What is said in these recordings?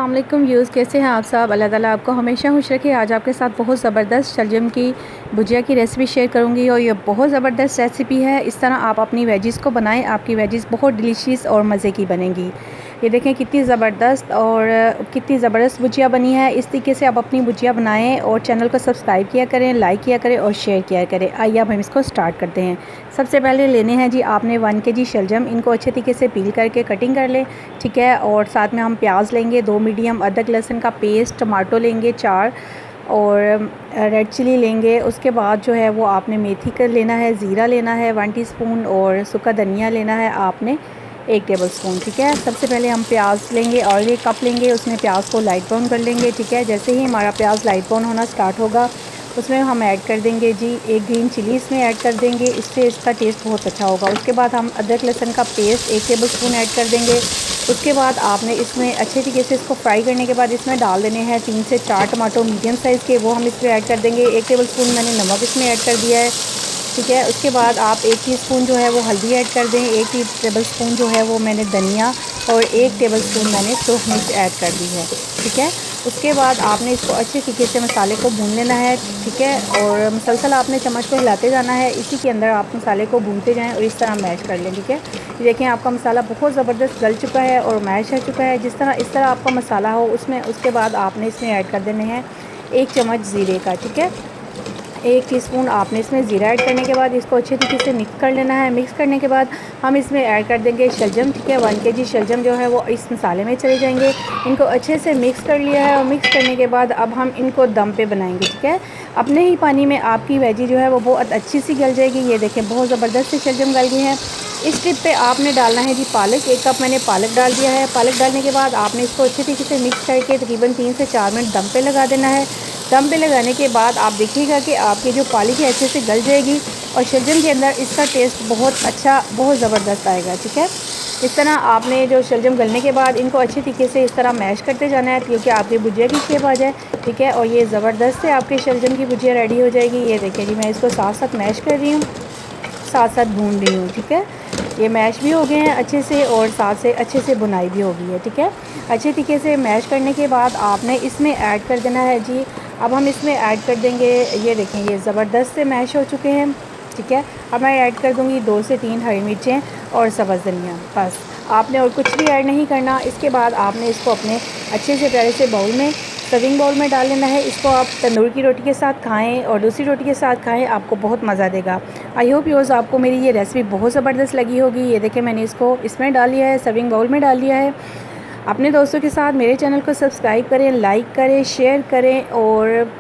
अस्सलाम वालेकुम व्यूज़, कैसे हैं आप सब। अल्लाह ताला आपको हमेशा खुश रखे। आज आपके साथ बहुत ज़बरदस्त शलजम की भुजिया की रेसिपी शेयर करूंगी और ये बहुत ज़बरदस्त रेसिपी है। इस तरह आप अपनी वेजिस को बनाएं, आपकी वेजिस बहुत डिलीशियस और मज़े की बनेंगी। ये देखें कितनी ज़बरदस्त और कितनी ज़बरदस्त भुजिया बनी है। इस तरीके से आप अपनी भुजिया बनाएं और चैनल को सब्सक्राइब किया करें, लाइक किया करें और शेयर किया करें। आइए अब हम इसको स्टार्ट करते हैं। सबसे पहले लेने हैं जी आपने 1 केजी शलजम। इनको अच्छे तरीके से पील करके कटिंग कर लें, ठीक है। और साथ में हम प्याज लेंगे 2 मीडियम, अदरक लहसुन का पेस्ट, टमाटो लेंगे 4 और रेड चिली लेंगे। उसके बाद जो है वो आपने मेथी कर लेना है, ज़ीरा लेना है 1 टीस्पून और सूखा धनिया लेना है आपने 1 टेबलस्पून, ठीक है। सबसे पहले हम प्याज लेंगे और 1 कप लेंगे, उसमें प्याज को लाइट ब्राउन कर लेंगे, ठीक है। जैसे ही हमारा प्याज लाइट ब्राउन होना स्टार्ट होगा उसमें हम ऐड कर देंगे जी 1 ग्रीन चिली इसमें ऐड कर देंगे, इससे इसका टेस्ट बहुत अच्छा होगा। उसके बाद हम अदरक लहसुन का पेस्ट 1 टेबलस्पून ऐड कर देंगे। उसके बाद आपने इसमें अच्छे तरीके से इसको फ्राई करने के बाद इसमें डाल देने हैं 3 से 4 टमाटो मीडियम साइज़ के, वो हम इसमें ऐड कर देंगे। 1 टेबलस्पून मैंने नमक इसमें ऐड कर दिया है, ठीक है। उसके बाद आप 1 टीस्पून जो है वो हल्दी ऐड कर दें, 1 टेबलस्पून जो है वो मैंने धनिया और 1 टेबलस्पून मैंने सूखी मिर्च ऐड कर दी है, ठीक है। उसके बाद आपने इसको अच्छे तरीके से मसाले को भून लेना है, ठीक है। और मुसलसल आपने चम्मच को हिलाते जाना है, इसी के अंदर आप मसाले को भूनते जाएं और इस तरह मैश कर लें, ठीक है। ये देखें आपका मसाला बहुत ज़बरदस्त गल चुका है और मैश हो चुका है। इस तरह आपका मसाला हो उसमें, उसके बाद आपने इसमें ऐड कर देने हैं 1 चम्मच ज़ीरे का, ठीक है। 1 टीस्पून आपने इसमें ज़ीरा ऐड करने के बाद इसको अच्छे तरीके से मिक्स कर लेना है। मिक्स करने के बाद हम इसमें ऐड कर देंगे शलजम, ठीक है। 1 केजी शलजम जो है वो इस मसाले में चले जाएंगे। इनको अच्छे से मिक्स कर लिया है और मिक्स करने के बाद अब हम इनको दम पे बनाएंगे, ठीक है। अपने ही पानी में आपकी वेजी जो है वो बहुत अच्छी सी गल जाएगी। ये देखें बहुत ज़बरदस्त से शलजम गल गई है। इस ट्रिप पे आपने डालना है जी पालक। 1 कप मैंने पालक डाल दिया है। पालक डालने के बाद आपने इसको अच्छे तरीके से मिक्स करके तकरीबन 3 से 4 मिनट दम पे लगा देना है। दम पे लगाने के बाद आप देखिएगा कि आपकी जो पालक है अच्छे से गल जाएगी और शलजम के अंदर इसका टेस्ट बहुत अच्छा, बहुत ज़बरदस्त आएगा, ठीक है। इस तरह आपने जो शलजम गलने के बाद इनको अच्छे तरीके से इस तरह मैश करते जाना है क्योंकि आपकी भुजिया की शेप आ जाए, ठीक है। और ये ज़बरदस्त से आपके शलजम की भुजिया रेडी हो जाएगी। ये देखिए जी मैं इसको साथ साथ मैश कर रही हूँ, साथ साथ भून रही हूँ, ठीक है। ये मैश भी हो गए हैं अच्छे से और साथ से अच्छे से बुनाई भी हो गई है, ठीक है। अच्छे तरीके से मैश करने के बाद आपने इसमें ऐड कर देना है जी, अब हम इसमें ऐड कर देंगे, ये देखें ये ज़बरदस्त से मैश हो चुके हैं, ठीक है। अब मैं ऐड कर दूँगी 2 से 3 हरी मिर्चें और सब्ज़ धनिया, बस आपने और कुछ भी ऐड नहीं करना। इसके बाद आपने इसको अपने अच्छे से प्यारे से बाउल में, सर्विंग बाउल में डाल लेना है। इसको आप तंदूर की रोटी के साथ खाएं और दूसरी रोटी के साथ खाएं, आपको बहुत मज़ा देगा। आई होप यूज़ आपको मेरी ये रेसिपी बहुत ज़बरदस्त लगी होगी। ये देखें मैंने इसको इसमें डाल लिया है, सर्विंग बाउल में डाल लिया है। अपने दोस्तों के साथ मेरे चैनल को सब्सक्राइब करें, लाइक करें, शेयर करें और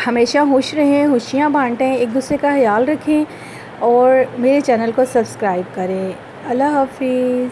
हमेशा खुश रहें, खुशियाँ बाँटें, एक दूसरे का ख्याल रखें और मेरे चैनल को सब्सक्राइब करें। अल्लाह हाफ़िज़।